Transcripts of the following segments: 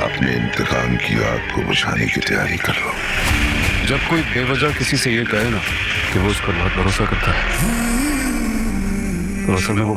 अपने इंतकाम की आग को बुझाने की तैयारी कर लो। जब कोई बेवजह किसी से ये कहे ना कि वो उस पर बहुत भरोसा करता है, तो असल में वो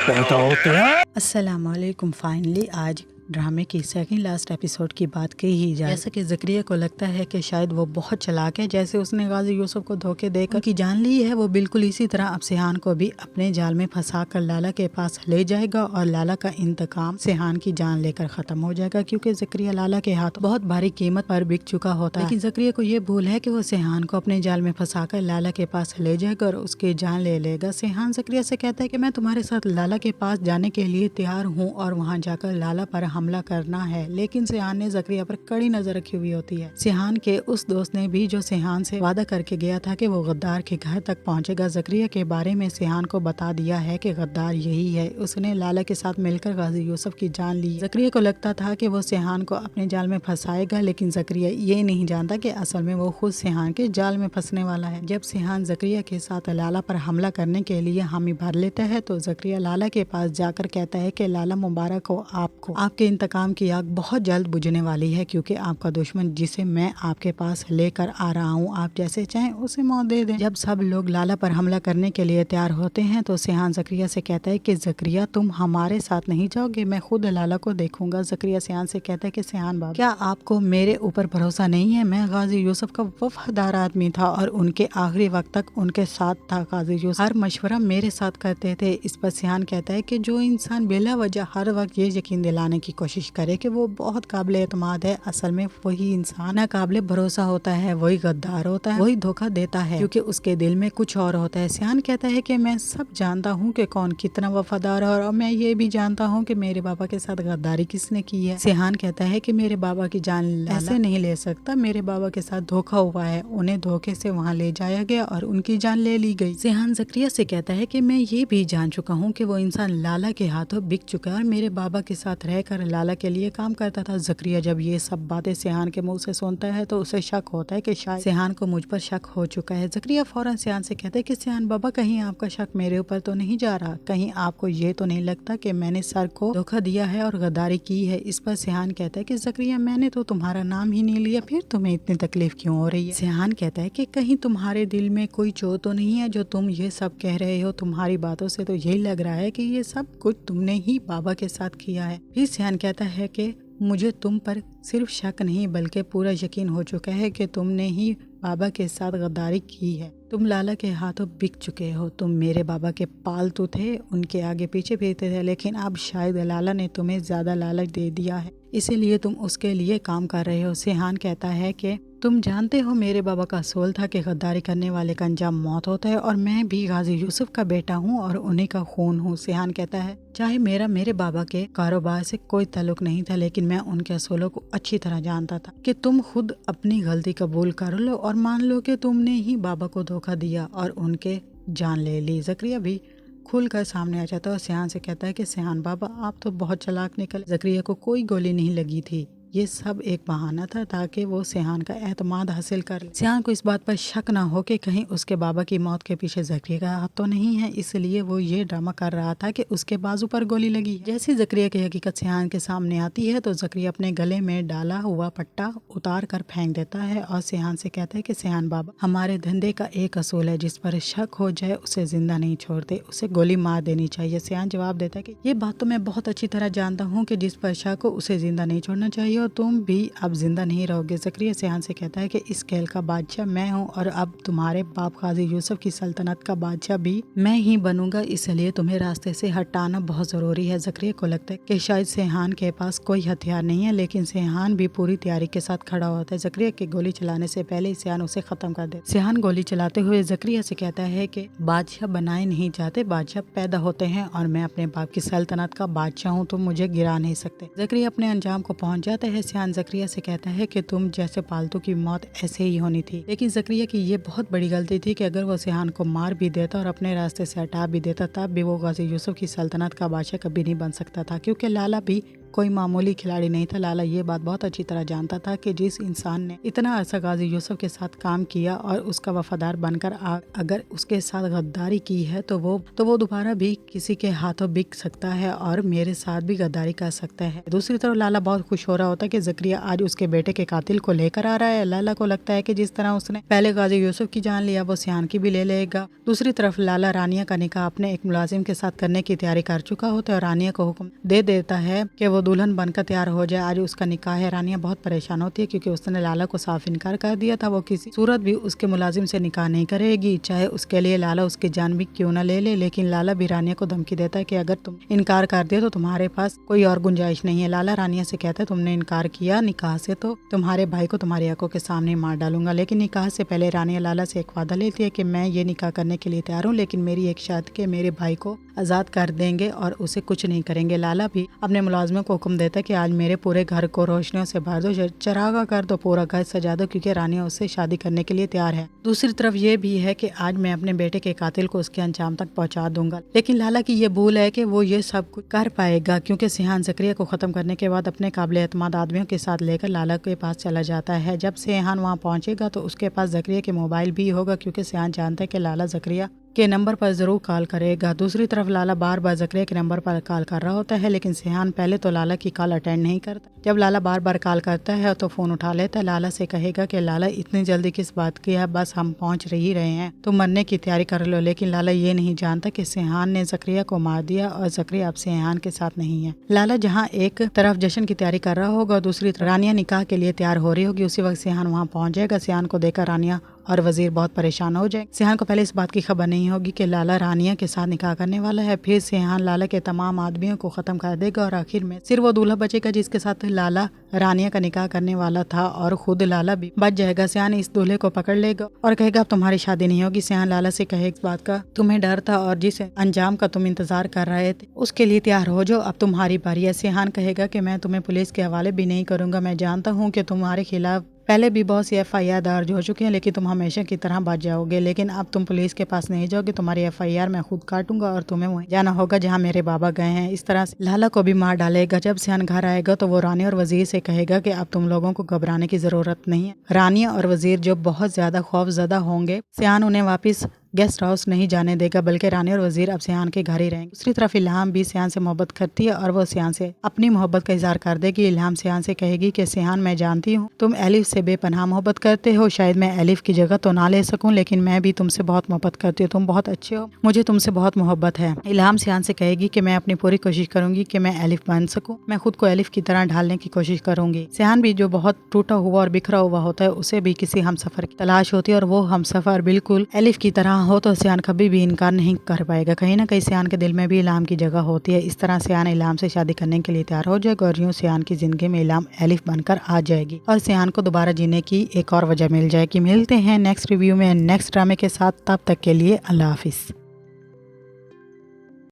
पैदा होते हैं। अस्सलामुअलैकुम। फाइनली आज ड्रामे की सेकंड लास्ट एपिसोड की बात की ही जाए। जैसा कि ज़करिया को लगता है कि शायद वो बहुत चालाक है, जैसे उसने गाजी यूसुफ को धोखे देकर उनकी जान ली है, वो बिल्कुल इसी तरह अब सिहान को भी अपने जाल में फंसा कर लाला के पास ले जाएगा और लाला का इंतकाम सिहान की जान लेकर खत्म हो जाएगा, क्योंकि ज़करिया लाला के हाथ बहुत भारी कीमत पर बिक चुका होता है। लेकिन ज़करिया को ये भूल है कि वो सिहान को अपने जाल में फंसा कर लाला के पास ले जाएगा और उसकी जान ले लेगा। सिहान ज़करिया से कहता है कि मैं तुम्हारे साथ लाला के पास जाने के लिए तैयार हूँ और वहाँ जाकर लाला पर हमला करना है। लेकिन सिहान ने ज़करिया पर कड़ी नजर रखी हुई होती है। सिहान के उस दोस्त ने भी जो सिहान से वादा करके गया था कि वो गद्दार के घर तक पहुंचेगा, ज़करिया के बारे में सिहान को बता दिया है कि गद्दार यही है। उसने लाला के साथ मिलकर गाजी यूसुफ की जान ली। ज़करिया को लगता था कि वो सिहान को अपने जाल में फंसाएगा, लेकिन ज़करिया ये नहीं जानता कि असल में वो खुद सिहान के जाल में फंसने वाला है। जब सिहान ज़करिया के साथ लाला पर हमला करने के लिए हामी भर लेता है तो ज़करिया लाला के पास जाकर कहता है कि लाला मुबारक हो आपको, आपके इंतकाम की आग बहुत जल्द बुझने वाली है, क्योंकि आपका दुश्मन जिसे मैं आपके पास लेकर आ रहा हूँ, आप जैसे चाहें उसे मौत दे दें। जब सब लोग लाला पर हमला करने के लिए तैयार होते हैं तो सिहान ज़करिया से कहता है कि ज़करिया तुम हमारे साथ नहीं जाओगे, मैं खुद लाला को देखूंगा। ज़करिया सिहान से कहता है कि सिहान बाबा, क्या आपको मेरे ऊपर भरोसा नहीं है? मैं गाजी यूसुफ का वफादार आदमी था और उनके आखिरी वक्त तक उनके साथ था। गाजी यूसुफ हर मशवरा मेरे साथ करते थे। इस पर सिहान कहता है कि जो इंसान बिला वजह हर वक्त ये यकीन दिलाने की कोशिश करे कि वो बहुत काबिल एतमाद है, असल में वही इंसान नाकाबिले भरोसा होता है, वही गद्दार होता है, वही धोखा देता है, क्योंकि उसके दिल में कुछ और होता है। सिहान कहता है कि मैं सब जानता हूँ कि कौन कितना वफादार है और मैं ये भी जानता हूँ कि मेरे बाबा के साथ गद्दारी किसने की है। सिहान कहता है कि मेरे बाबा की जान ऐसे नहीं ले सकता, मेरे बाबा के साथ धोखा हुआ है, उन्हें धोखे से वहाँ ले जाया गया और उनकी जान ले ली गई। सिहान ज़करिया से कहता है कि मैं ये भी जान चुका हूँ कि वो इंसान लाला के हाथों बिक चुका है और मेरे बाबा के साथ रहकर लाला के लिए काम करता था। ज़करिया जब ये सब बातें सिहान के मुंह से सुनता है तो उसे शक होता है कि शायद सिहान को मुझ पर शक हो चुका है। ज़करिया फौरन सिहान से कहता है कि सिहान बाबा, कहीं आपका शक मेरे ऊपर तो नहीं जा रहा? कहीं आपको ये तो नहीं लगता कि मैंने सर को धोखा दिया है और गद्दारी की है? इस पर सिहान कहता है कि ज़करिया मैंने तो तुम्हारा नाम ही नहीं लिया, फिर तुम्हें इतनी तकलीफ क्यों हो रही है? सिहान कहता है कि कहीं तुम्हारे दिल में कोई चोट तो नहीं है जो तुम ये सब कह रहे हो? तुम्हारी बातों से तो यही लग रहा है कि ये सब कुछ तुमने ही बाबा के साथ किया है। फिर सिहान कहता है कि मुझे तुम पर सिर्फ शक नहीं बल्कि पूरा यकीन हो चुका है कि तुमने ही बाबा के साथ गद्दारी की है। तुम लाला के हाथों बिक चुके हो। तुम मेरे बाबा के पालतू थे, उनके आगे पीछे फिरते थे, लेकिन अब शायद लाला ने तुम्हें ज्यादा लालच दे दिया है, इसीलिए तुम उसके लिए काम कर रहे हो। सिहान कहता है कि तुम जानते हो मेरे बाबा का असूल था कि गद्दारी करने वाले का अंजाम मौत होता है और मैं भी गाजी यूसुफ का बेटा हूँ और उन्हीं का खून हूँ। सिहान कहता है चाहे मेरे बाबा के कारोबार से कोई ताल्लुक नहीं था, लेकिन मैं उनके असूलों को अच्छी तरह जानता था कि तुम खुद अपनी गलती कबूल कर लो और मान लो कि तुमने ही बाबा को धोखा दिया और उनके जान ले ली। ज़करिया भी खुल कर सामने आ जाता है और सिहान से कहता है कि सिहान बाबा, आप तो बहुत चालाक निकले। ज़करिया को कोई गोली नहीं लगी थी, ये सब एक बहाना था ताकि वो सिहान का एतमाद हासिल कर ले। सिहान को इस बात पर शक ना हो कि कहीं उसके बाबा की मौत के पीछे ज़करिया का हाथ तो नहीं है, इसलिए वो ये ड्रामा कर रहा था कि उसके बाजू पर गोली लगी। जैसे ज़करिया की हकीकत सिहान के सामने आती है तो ज़करिया अपने गले में डाला हुआ पट्टा उतार कर फेंक देता है और सिहान से कहता है कि सिहान बाबा, हमारे धंधे का एक असूल है, जिस पर शक हो जाए उसे जिंदा नहीं छोड़ते, उसे गोली मार देनी चाहिए। सिहान जवाब देता है कि ये बात तो मैं बहुत अच्छी तरह जानता हूँ कि जिस पर शक हो उसे जिंदा नहीं छोड़ना चाहिए, तुम भी अब जिंदा नहीं रहोगे। ज़करिया सिहान से कहता है कि इस खेल का बादशाह मैं हूँ और अब तुम्हारे बाप गाजी यूसुफ की सल्तनत का बादशाह भी मैं ही बनूंगा, इसलिए तुम्हें रास्ते से हटाना बहुत जरूरी है। ज़करिया को लगता है कि शायद सिहान के पास कोई हथियार नहीं है, लेकिन सिहान भी पूरी तैयारी के साथ खड़ा होता है। ज़करिया की गोली चलाने से पहले ही सिहान उसे खत्म कर दे। सिहान गोली चलाते हुए ज़करिया से कहता है कि बादशाह बनाए नहीं जाते, बादशाह पैदा होते हैं और मैं अपने बाप की सल्तनत का बादशाह हूँ, तुम मुझे गिरा नहीं सकते। ज़करिया अपने अंजाम को पहुंच जाता है। सिहान ज़करिया से कहता है कि तुम जैसे पालतू की मौत ऐसे ही होनी थी, लेकिन ज़करिया की ये बहुत बड़ी गलती थी कि अगर वो सिहान को मार भी देता और अपने रास्ते से हटा भी देता तब भी वो गाजी यूसुफ की सल्तनत का बादशाह कभी नहीं बन सकता था, क्योंकि लाला भी कोई मामूली खिलाड़ी नहीं था। लाला ये बात बहुत अच्छी तरह जानता था कि जिस इंसान ने इतना अरसा गाजी यूसुफ के साथ काम किया और उसका वफादार बनकर अगर उसके साथ गद्दारी की है तो वो दोबारा भी किसी के हाथों बिक सकता है और मेरे साथ भी गद्दारी कर सकता है। दूसरी तरफ लाला बहुत खुश हो रहा होता है कि ज़करिया आज उसके बेटे के कातिल को लेकर आ रहा है। लाला को लगता है कि जिस तरह उसने पहले गाजी यूसुफ की जान लिया वो सियान की भी ले लेगा। दूसरी तरफ लाला रानिया का निकाह अपने एक मुलाजिम के साथ करने की तैयारी कर चुका होता है और रानिया को हुक्म दे देता है कि वो दुल्हन बनकर तैयार हो जाए। आज उसका निकाह है। रानिया बहुत परेशान होती है क्योंकि उसने लाला को साफ इनकार कर दिया था। वो किसी सूरत भी उसके मुलाजिम से निकाह नहीं करेगी, चाहे उसके लिए लाला उसकी जान भी क्यों न ले ले। लेकिन लाला भी रानिया को धमकी देता है कि अगर तुम इनकार कर दे तो तुम्हारे पास कोई और गुंजाइश नहीं है। लाला रानिया से कहता है तुमने इनकार किया निकाह से तो तुम्हारे भाई को तुम्हारी आंखों के सामने मार डालूंगा। लेकिन निकाह से पहले रानिया लाला से एक वादा लेती है कि मैं ये निकाह करने के लिए तैयार हूँ, लेकिन मेरी एक शर्त के मेरे भाई को आज़ाद कर देंगे और उसे कुछ नहीं करेंगे। लाला भी अपने मुलाजिमों को हुक्म देता है कि आज मेरे पूरे घर को रोशनियों से भर दो, चरागा कर दो, पूरा घर सजा दो, क्योंकि रानिया उससे शादी करने के लिए तैयार है। दूसरी तरफ ये भी है कि आज मैं अपने बेटे के कातिल को उसके अंजाम तक पहुंचा दूंगा। लेकिन लाला की ये भूल है कि वो ये सब कुछ कर पाएगा, क्योंकि सिहान ज़करिया को खत्म करने के बाद अपने काबिल एतमाद आदमियों के साथ लेकर लाला के पास चला जाता है। जब सिहान वहाँ पहुंचेगा तो उसके पास ज़करिया के मोबाइल भी होगा, क्योंकि सिहान जानता है कि लाला ज़करिया के नंबर पर जरूर कॉल करेगा। दूसरी तरफ लाला बार बार ज़करिया के नंबर पर कॉल कर रहा होता है, लेकिन सिहान पहले तो लाला की कॉल अटेंड नहीं करता। जब लाला बार बार कॉल करता है तो फ़ोन उठा लेता है। लाला से कहेगा कि लाला इतनी जल्दी किस बात की है, बस हम पहुंच ही रहे हैं, तुम मरने की तैयारी कर लो। लेकिन लाला ये नहीं जानता कि सिहान ने ज़करिया को मार दिया और ज़करिया अब सिहान के साथ नहीं है। लाला जहाँ एक तरफ जश्न की तैयारी कर रहा होगा, दूसरी तरफ रानिया निकाह के लिए तैयार हो रही होगी। उसी वक्त सिहान वहाँ पहुंच जाएगा। सिहान को देखकर रानिया और वजीर बहुत परेशान हो जाए। सिहान को पहले इस बात की खबर नहीं होगी कि लाला रानिया के साथ निकाह करने वाला है। फिर सिहान लाला के तमाम आदमियों को खत्म कर देगा और आखिर में सिर्फ वो दूल्हा बचेगा जिसके साथ लाला रानिया का निकाह करने वाला था, और खुद लाला भी बच जाएगा। सिहान इस दूल्हे को पकड़ लेगा और कहेगा अब तुम्हारी शादी नहीं होगी। सिहान लाला से कहे इस बात का तुम्हें डर था और जिस अंजाम का तुम इंतजार कर रहे थे उसके लिए तैयार हो जाओ, अब तुम्हारी बारी है। सिहान कहेगा कि मैं तुम्हें पुलिस के हवाले भी नहीं करूंगा, मैं जानता हूँ कि तुम्हारे खिलाफ पहले भी बहुत सी FIR दर्ज हो चुकी हैं, लेकिन तुम हमेशा की तरह बच जाओगे। लेकिन अब तुम पुलिस के पास नहीं जाओगे, तुम्हारी FIR मैं खुद काटूंगा और तुम्हें वहीं जाना होगा जहां मेरे बाबा गए हैं। इस तरह से लाला को भी मार डालेगा। जब सिहान घर आएगा तो वो रानी और वजीर से कहेगा कि अब तुम लोगों को घबराने की जरूरत नहीं है। रानी और वजीर जो बहुत ज्यादा खौफजदा होंगे, सिहान उन्हें वापस गेस्ट हाउस नहीं जाने देगा, बल्कि रानी और वजीर अब सिहान के घर ही रहेंगे। दूसरी तरफ इल्हाम भी सिहान से मोहब्बत करती है और वो सिहान से अपनी मोहब्बत का इजहार कर देगी। इल्हाम सिहान से कहेगी कि सिहान मैं जानती हूँ तुम एलिफ से बेपनाह मोहब्बत करते हो, शायद मैं एलिफ की जगह तो ना ले सकूं, लेकिन मैं भी तुमसे बहुत मोहब्बत करती हूँ, तुम बहुत अच्छे हो, मुझे तुमसे बहुत मोहब्बत है। इल्हाम सिहान से कहेगी कि मैं अपनी पूरी कोशिश करूंगी कि मैं एलिफ बन सकूं, मैं खुद को एलिफ की तरह ढालने की कोशिश करूंगी। सिहान भी जो बहुत टूटा हुआ और बिखरा हुआ होता है, उसे भी किसी हमसफर की तलाश होती है और वो हमसफर बिल्कुल एलिफ की तरह हो तो सिहान कभी भी इनकार नहीं कर पाएगा। कहीं ना कहीं सिहान के दिल में भी इल्हाम की जगह होती है। इस तरह सिहान इल्हाम से शादी करने के लिए तैयार हो जाएगा और यूं सिहान की जिंदगी में इल्हाम एलिफ बनकर आ जाएगी और सिहान को दोबारा जीने की एक और वजह मिल जाएगी। मिलते हैं नेक्स्ट रिव्यू में नेक्स्ट ड्रामे के साथ, तब तक के लिए अल्लाह हाफिज।